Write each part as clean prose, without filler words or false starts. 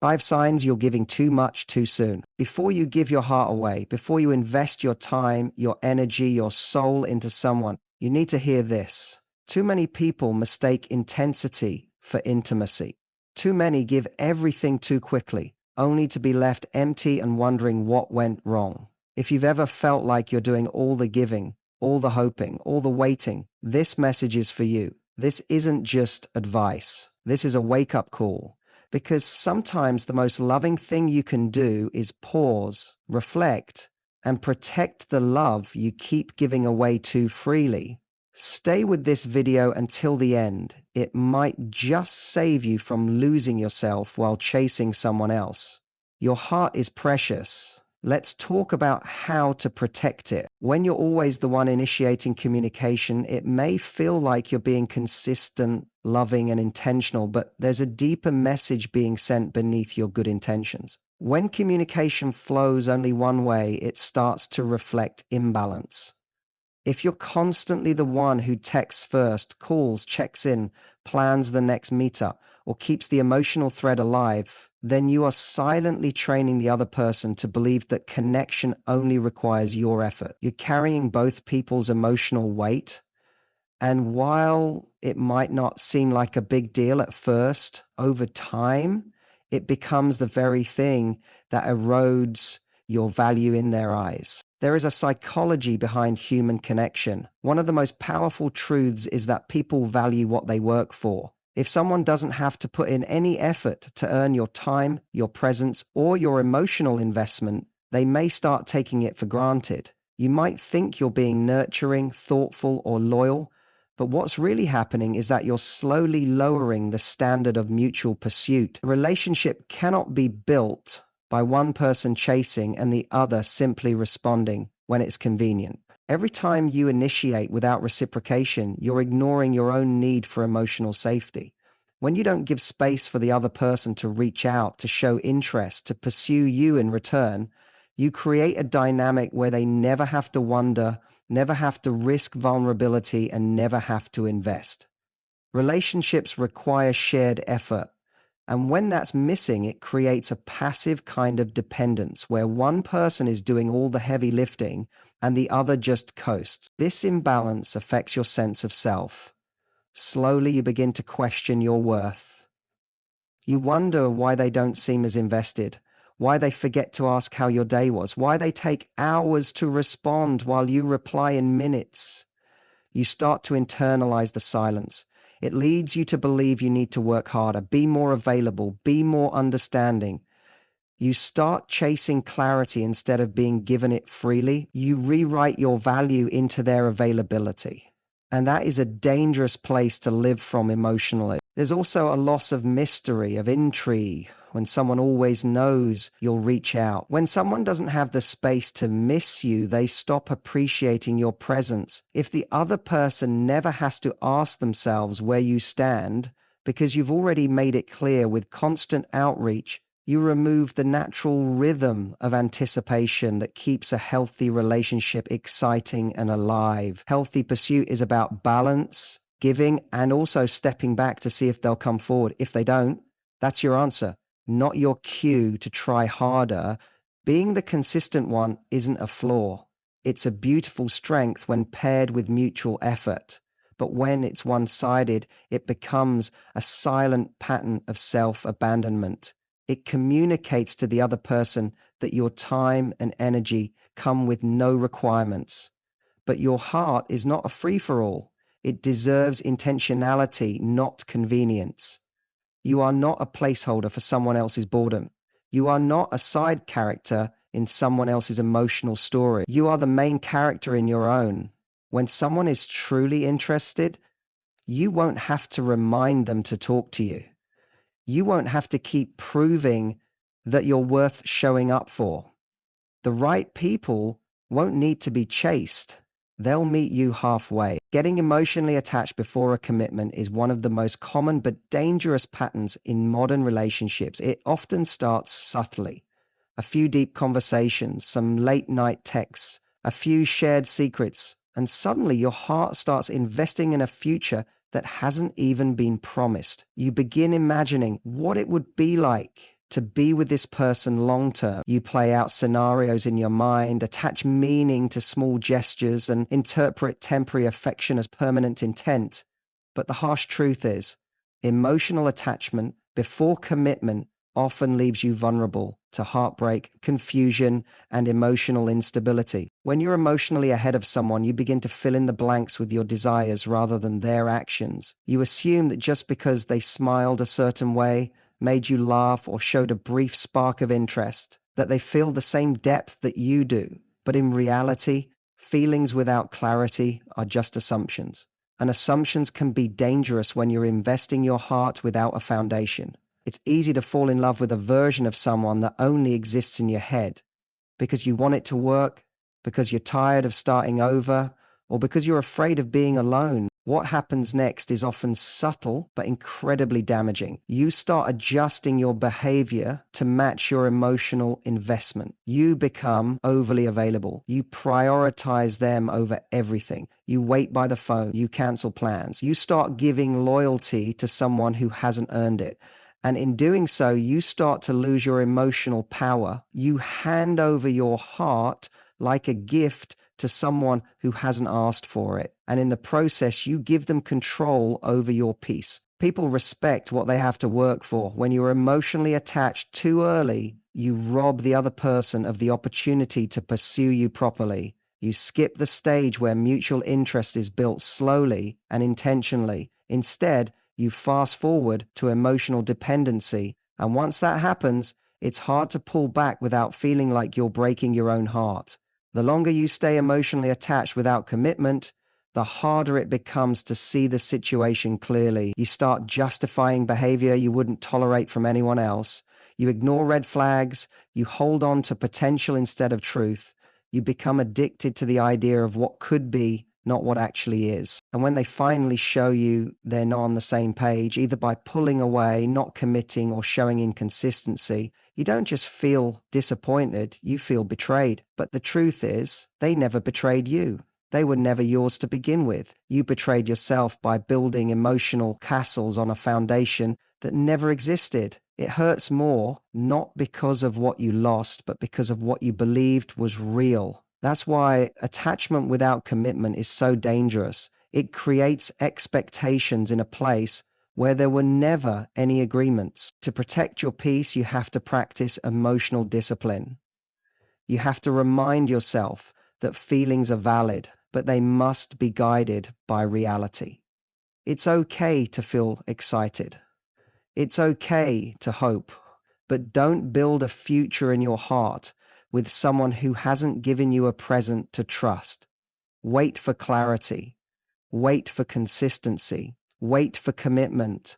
5 signs you're giving too much too soon. Before you give your heart away, before you invest your time, your energy, your soul into someone, you need to hear this. Too many people mistake intensity for intimacy. Too many give everything too quickly, only to be left empty and wondering what went wrong. If you've ever felt like you're doing all the giving, all the hoping, all the waiting, this message is for you. This isn't just advice. This is a wake-up call. Because sometimes the most loving thing you can do is pause, reflect, and protect the love you keep giving away too freely. Stay with this video until the end. It might just save you from losing yourself while chasing someone else. Your heart is precious. Let's talk about how to protect it. When you're always the one initiating communication, it may feel like you're being consistent, loving, and intentional, but there's a deeper message being sent beneath your good intentions. When communication flows only one way, it starts to reflect imbalance. If you're constantly the one who texts first, calls, checks in, plans the next meetup, or keeps the emotional thread alive, then you are silently training the other person to believe that connection only requires your effort. You're carrying both people's emotional weight, and while it might not seem like a big deal at first, over time, it becomes the very thing that erodes your value in their eyes. There is a psychology behind human connection. One of the most powerful truths is that people value what they work for. If someone doesn't have to put in any effort to earn your time, your presence, or your emotional investment, they may start taking it for granted. You might think you're being nurturing, thoughtful, or loyal, but what's really happening is that you're slowly lowering the standard of mutual pursuit. A relationship cannot be built by one person chasing and the other simply responding when it's convenient. Every time you initiate without reciprocation, you're ignoring your own need for emotional safety. When you don't give space for the other person to reach out, to show interest, to pursue you in return, you create a dynamic where they never have to wonder, never have to risk vulnerability, and never have to invest. Relationships require shared effort. And when that's missing, it creates a passive kind of dependence where one person is doing all the heavy lifting and the other just coasts. This imbalance affects your sense of self. Slowly, you begin to question your worth. You wonder why they don't seem as invested, why they forget to ask how your day was, why they take hours to respond while you reply in minutes. You start to internalize the silence. It leads you to believe you need to work harder, be more available, be more understanding. You start chasing clarity instead of being given it freely. You rewrite your value into their availability. And that is a dangerous place to live from emotionally. There's also a loss of mystery, of intrigue, when someone always knows you'll reach out. When someone doesn't have the space to miss you, they stop appreciating your presence. If the other person never has to ask themselves where you stand, because you've already made it clear with constant outreach, you remove the natural rhythm of anticipation that keeps a healthy relationship exciting and alive. Healthy pursuit is about balance, giving, and also stepping back to see if they'll come forward. If they don't, that's your answer, not your cue to try harder. Being the consistent one isn't a flaw. It's a beautiful strength when paired with mutual effort. But when it's one-sided, it becomes a silent pattern of self-abandonment. It communicates to the other person that your time and energy come with no requirements. But your heart is not a free-for-all. It deserves intentionality, not convenience. You are not a placeholder for someone else's boredom. You are not a side character in someone else's emotional story. You are the main character in your own. When someone is truly interested, you won't have to remind them to talk to you. You won't have to keep proving that you're worth showing up for. The right people won't need to be chased. They'll meet you halfway. Getting emotionally attached before a commitment is one of the most common but dangerous patterns in modern relationships. It often starts subtly. A few deep conversations, some late-night texts, a few shared secrets, and suddenly your heart starts investing in a future that hasn't even been promised. You begin imagining what it would be like to be with this person long term. You play out scenarios in your mind, attach meaning to small gestures, and interpret temporary affection as permanent intent. But the harsh truth is, emotional attachment before commitment often leaves you vulnerable to heartbreak, confusion, and emotional instability. When you're emotionally ahead of someone, you begin to fill in the blanks with your desires rather than their actions. You assume that just because they smiled a certain way, made you laugh, or showed a brief spark of interest, that they feel the same depth that you do. But in reality, feelings without clarity are just assumptions. And assumptions can be dangerous when you're investing your heart without a foundation. It's easy to fall in love with a version of someone that only exists in your head because you want it to work, because you're tired of starting over, or because you're afraid of being alone. What happens next is often subtle but incredibly damaging. You start adjusting your behavior to match your emotional investment. You become overly available. You prioritize them over everything. You wait by the phone. You cancel plans. You start giving loyalty to someone who hasn't earned it. And in doing so, you start to lose your emotional power. You hand over your heart like a gift to someone who hasn't asked for it. And in the process, you give them control over your peace. People respect what they have to work for. When you're emotionally attached too early, you rob the other person of the opportunity to pursue you properly. You skip the stage where mutual interest is built slowly and intentionally. Instead, you fast forward to emotional dependency. And once that happens, it's hard to pull back without feeling like you're breaking your own heart. The longer you stay emotionally attached without commitment, the harder it becomes to see the situation clearly. You start justifying behavior you wouldn't tolerate from anyone else. You ignore red flags. You hold on to potential instead of truth. You become addicted to the idea of what could be, not what actually is. And when they finally show you they're not on the same page, either by pulling away, not committing, or showing inconsistency, you don't just feel disappointed, you feel betrayed. But the truth is, they never betrayed you. They were never yours to begin with. You betrayed yourself by building emotional castles on a foundation that never existed. It hurts more, not because of what you lost, but because of what you believed was real. That's why attachment without commitment is so dangerous. It creates expectations in a place where there were never any agreements. To protect your peace, you have to practice emotional discipline. You have to remind yourself that feelings are valid, but they must be guided by reality. It's okay to feel excited. It's okay to hope, but don't build a future in your heart with someone who hasn't given you a present to trust. Wait for clarity. Wait for consistency. Wait for commitment.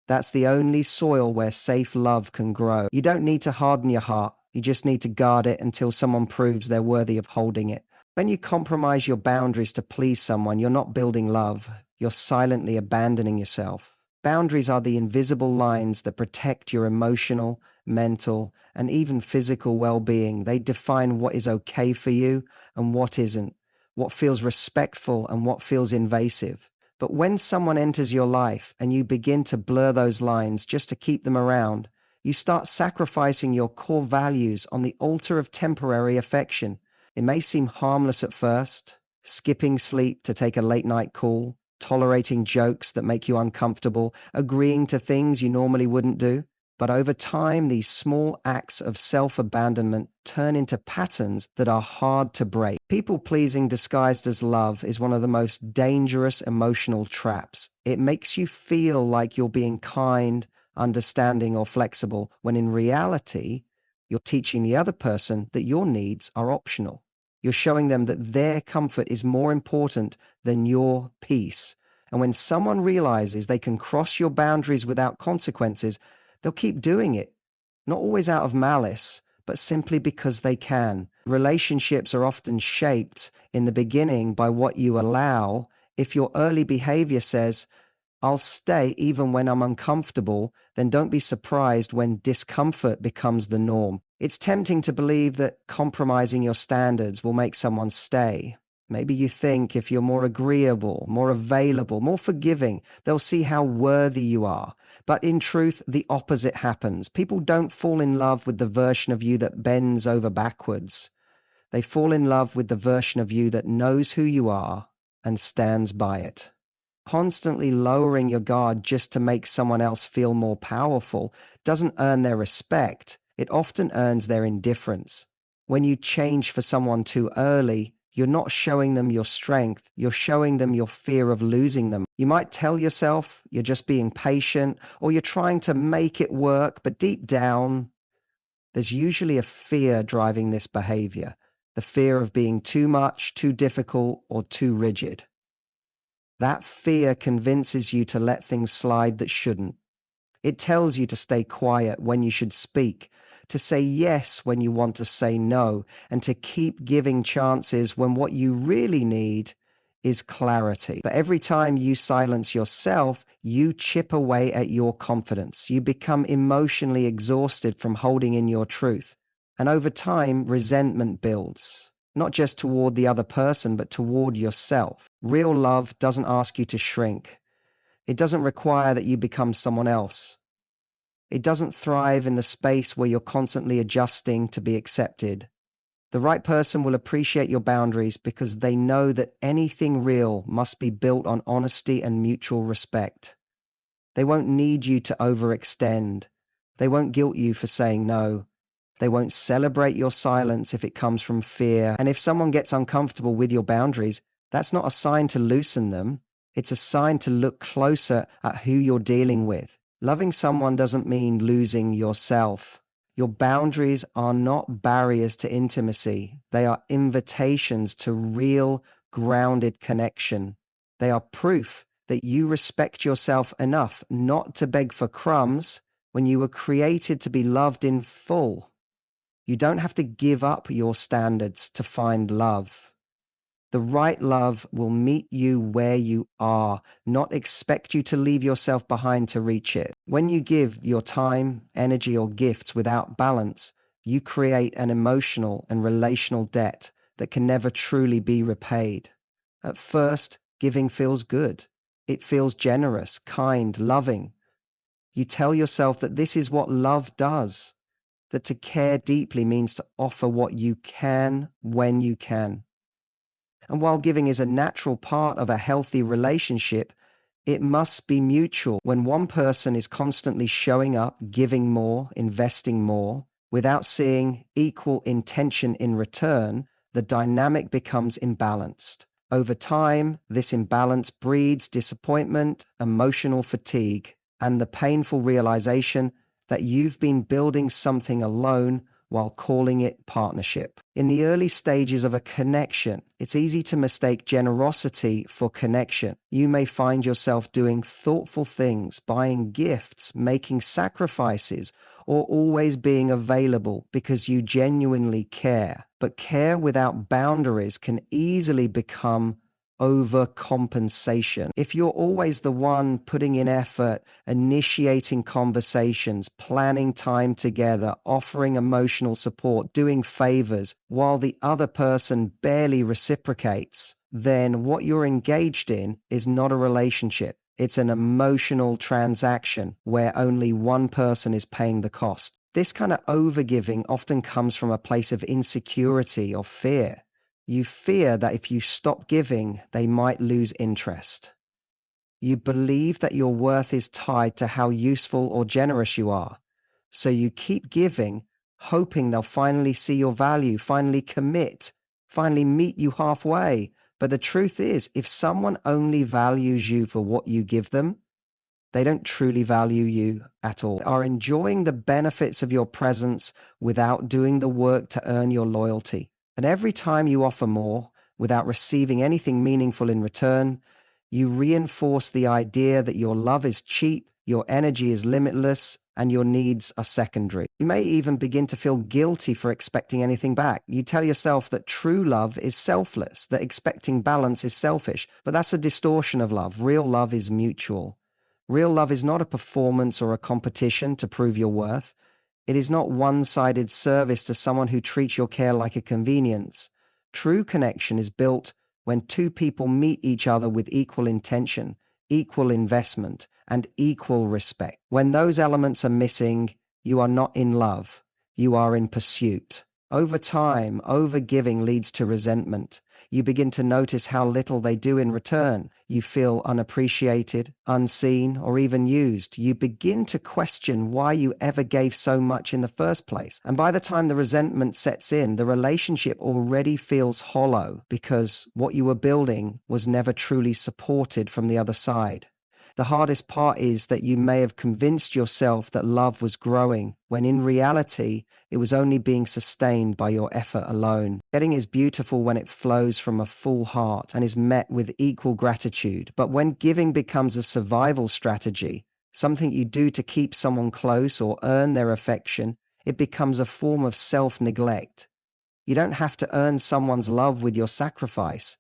That's the only soil where safe love can grow. You don't need to harden your heart. You just need to guard it until someone proves they're worthy of holding it. When you compromise your boundaries to please someone, you're not building love. You're silently abandoning yourself. Boundaries are the invisible lines that protect your emotional, mental, and even physical well-being. They define what is okay for you and what isn't, what feels respectful and what feels invasive. But when someone enters your life and you begin to blur those lines just to keep them around, you start sacrificing your core values on the altar of temporary affection. It may seem harmless at first, skipping sleep to take a late-night call, tolerating jokes that make you uncomfortable, agreeing to things you normally wouldn't do. But over time, these small acts of self-abandonment turn into patterns that are hard to break. People-pleasing disguised as love is one of the most dangerous emotional traps. It makes you feel like you're being kind, understanding, or flexible, when in reality, you're teaching the other person that your needs are optional. You're showing them that their comfort is more important than your peace. And when someone realizes they can cross your boundaries without consequences, they'll keep doing it, not always out of malice, but simply because they can. Relationships are often shaped in the beginning by what you allow. If your early behavior says, I'll stay even when I'm uncomfortable, then don't be surprised when discomfort becomes the norm. It's tempting to believe that compromising your standards will make someone stay. Maybe you think if you're more agreeable, more available, more forgiving, they'll see how worthy you are. But in truth, the opposite happens. People don't fall in love with the version of you that bends over backwards. They fall in love with the version of you that knows who you are and stands by it. Constantly lowering your guard just to make someone else feel more powerful doesn't earn their respect. It often earns their indifference. When you change for someone too early, you're not showing them your strength, you're showing them your fear of losing them. You might tell yourself you're just being patient or you're trying to make it work, but deep down, there's usually a fear driving this behavior. The fear of being too much, too difficult, or too rigid. That fear convinces you to let things slide that shouldn't. It tells you to stay quiet when you should speak, to say yes when you want to say no, and to keep giving chances when what you really need is clarity. But every time you silence yourself, you chip away at your confidence. You become emotionally exhausted from holding in your truth. And over time, resentment builds. Not just toward the other person, but toward yourself. Real love doesn't ask you to shrink. It doesn't require that you become someone else. It doesn't thrive in the space where you're constantly adjusting to be accepted. The right person will appreciate your boundaries because they know that anything real must be built on honesty and mutual respect. They won't need you to overextend. They won't guilt you for saying no. They won't celebrate your silence if it comes from fear. And if someone gets uncomfortable with your boundaries, that's not a sign to loosen them. It's a sign to look closer at who you're dealing with. Loving someone doesn't mean losing yourself. Your boundaries are not barriers to intimacy. They are invitations to real, grounded connection. They are proof that you respect yourself enough not to beg for crumbs when you were created to be loved in full. You don't have to give up your standards to find love. The right love will meet you where you are, not expect you to leave yourself behind to reach it. When you give your time, energy, or gifts without balance, you create an emotional and relational debt that can never truly be repaid. At first, giving feels good. It feels generous, kind, loving. You tell yourself that this is what love does. That to care deeply means to offer what you can when you can. And while giving is a natural part of a healthy relationship, it must be mutual. When one person is constantly showing up, giving more, investing more, without seeing equal intention in return, the dynamic becomes imbalanced. Over time, this imbalance breeds disappointment, emotional fatigue, and the painful realization that you've been building something alone while calling it partnership. In the early stages of a connection, it's easy to mistake generosity for connection. You may find yourself doing thoughtful things, buying gifts, making sacrifices, or always being available because you genuinely care. But care without boundaries can easily become overcompensation. If you're always the one putting in effort, initiating conversations, planning time together, offering emotional support, doing favors, while the other person barely reciprocates, then what you're engaged in is not a relationship. It's an emotional transaction where only one person is paying the cost. This kind of overgiving often comes from a place of insecurity or fear. You fear that if you stop giving, they might lose interest. You believe that your worth is tied to how useful or generous you are. So you keep giving, hoping they'll finally see your value, finally commit, finally meet you halfway. But the truth is, if someone only values you for what you give them, they don't truly value you at all. They are enjoying the benefits of your presence without doing the work to earn your loyalty. And every time you offer more without receiving anything meaningful in return, you reinforce the idea that your love is cheap, your energy is limitless, and your needs are secondary. You may even begin to feel guilty for expecting anything back. You tell yourself that true love is selfless, that expecting balance is selfish, but that's a distortion of love. Real love is mutual. Real love is not a performance or a competition to prove your worth. It is not one-sided service to someone who treats your care like a convenience. True connection is built when two people meet each other with equal intention, equal investment, and equal respect. When those elements are missing, you are not in love, you are in pursuit. Over time, overgiving leads to resentment. You begin to notice how little they do in return. You feel unappreciated, unseen, or even used. You begin to question why you ever gave so much in the first place. And by the time the resentment sets in, the relationship already feels hollow because what you were building was never truly supported from the other side. The hardest part is that you may have convinced yourself that love was growing, when in reality, it was only being sustained by your effort alone. Getting is beautiful when it flows from a full heart and is met with equal gratitude. But when giving becomes a survival strategy, something you do to keep someone close or earn their affection, it becomes a form of self-neglect. You don't have to earn someone's love with your sacrifice.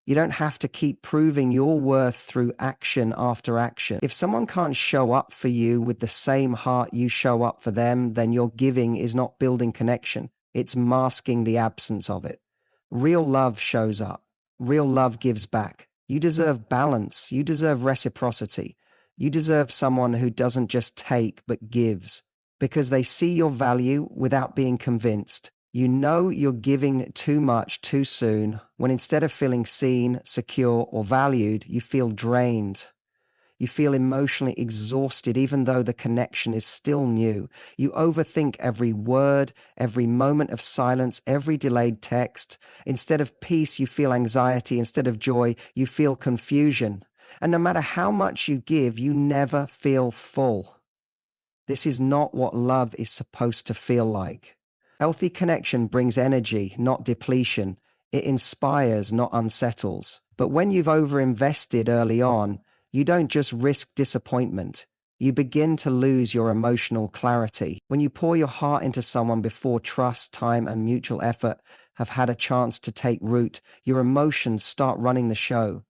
You don't have to keep proving your worth through action after action. If someone can't show up for you with the same heart you show up for them, then your giving is not building connection. It's masking the absence of it. Real love shows up. Real love gives back. You deserve balance. You deserve reciprocity. You deserve someone who doesn't just take but gives, because they see your value without being convinced. You know you're giving too much too soon when instead of feeling seen, secure, or valued, you feel drained. You feel emotionally exhausted even though the connection is still new. You overthink every word, every moment of silence, every delayed text. Instead of peace, you feel anxiety. Instead of joy, you feel confusion. And no matter how much you give, you never feel full. This is not what love is supposed to feel like. Healthy connection brings energy, not depletion. It inspires, not unsettles. But when you've overinvested early on, you don't just risk disappointment. You begin to lose your emotional clarity. When you pour your heart into someone before trust, time, and mutual effort have had a chance to take root, your emotions start running the show.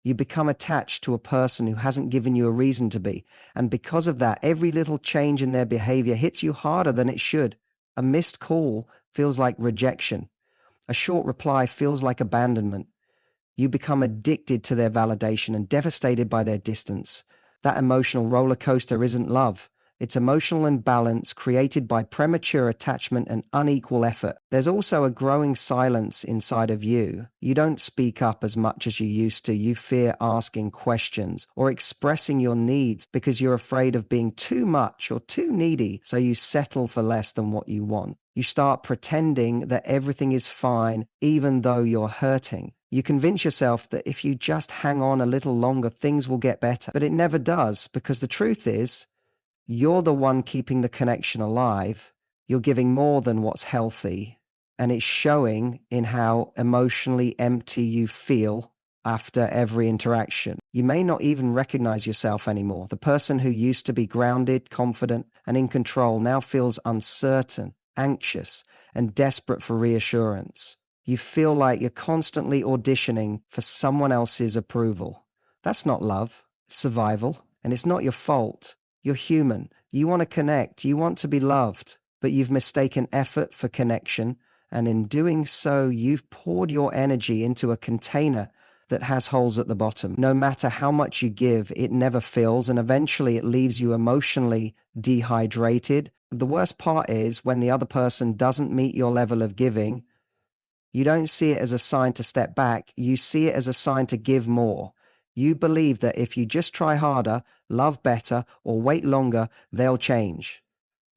You become attached to a person who hasn't given you a reason to be. And because of that, every little change in their behavior hits you harder than it should. A missed call feels like rejection. A short reply feels like abandonment. You become addicted to their validation and devastated by their distance. That emotional roller coaster isn't love. It's emotional imbalance created by premature attachment and unequal effort. There's also a growing silence inside of you. You don't speak up as much as you used to. You fear asking questions or expressing your needs because you're afraid of being too much or too needy, so you settle for less than what you want. You start pretending that everything is fine even though you're hurting. You convince yourself that if you just hang on a little longer, things will get better. But it never does, because the truth is, you're the one keeping the connection alive. You're giving more than what's healthy, and it's showing in how emotionally empty you feel after every interaction. You may not even recognize yourself anymore. The person who used to be grounded, confident, and in control now feels uncertain, anxious, and desperate for reassurance. You feel like you're constantly auditioning for someone else's approval. That's not love, it's survival, and it's not your fault. You're human. You want to connect. You want to be loved. But you've mistaken effort for connection. And in doing so, you've poured your energy into a container that has holes at the bottom. No matter how much you give, it never fills. And eventually it leaves you emotionally dehydrated. The worst part is when the other person doesn't meet your level of giving, you don't see it as a sign to step back. You see it as a sign to give more. You believe that if you just try harder, love better, or wait longer, they'll change.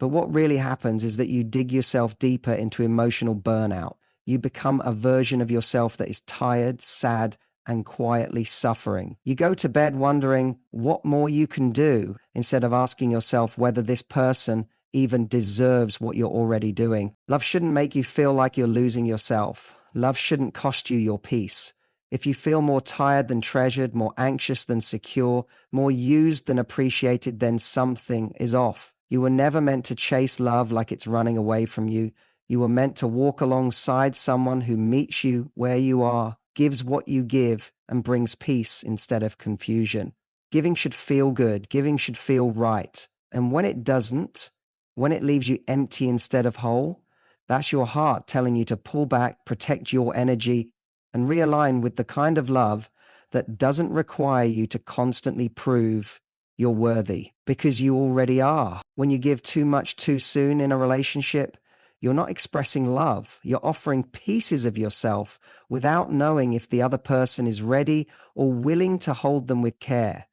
But what really happens is that you dig yourself deeper into emotional burnout. You become a version of yourself that is tired, sad, and quietly suffering. You go to bed wondering what more you can do instead of asking yourself whether this person even deserves what you're already doing. Love shouldn't make you feel like you're losing yourself. Love shouldn't cost you your peace. If you feel more tired than treasured, more anxious than secure, more used than appreciated, then something is off. You were never meant to chase love like it's running away from you. You were meant to walk alongside someone who meets you where you are, gives what you give, and brings peace instead of confusion. Giving should feel good. Giving should feel right. And when it doesn't, when it leaves you empty instead of whole, that's your heart telling you to pull back, protect your energy, and realign with the kind of love that doesn't require you to constantly prove you're worthy, because you already are. When you give too much too soon in a relationship, you're not expressing love. You're offering pieces of yourself without knowing if the other person is ready or willing to hold them with care.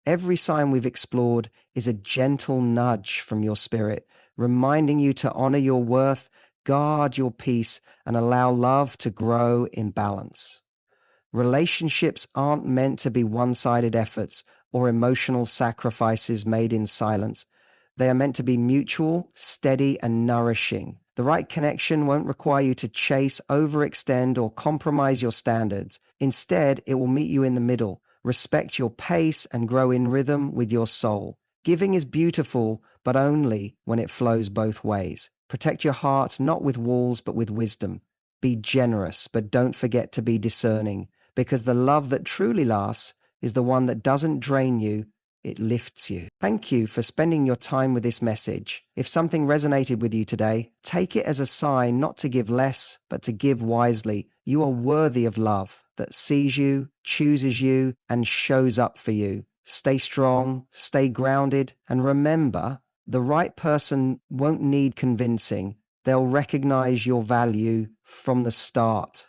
Every sign we've explored is a gentle nudge from your spirit, reminding you to honor your worth, guard your peace, and allow love to grow in balance. Relationships aren't meant to be one-sided efforts or emotional sacrifices made in silence. They are meant to be mutual, steady, and nourishing. The right connection won't require you to chase, overextend, or compromise your standards. Instead, it will meet you in the middle, respect your pace, and grow in rhythm with your soul. Giving is beautiful, but only when it flows both ways. Protect your heart not with walls, but with wisdom. Be generous, but don't forget to be discerning, because the love that truly lasts is the one that doesn't drain you, it lifts you. Thank you for spending your time with this message. If something resonated with you today, take it as a sign not to give less, but to give wisely. You are worthy of love that sees you, chooses you, and shows up for you. Stay strong, stay grounded, and remember, the right person won't need convincing. They'll recognize your value from the start.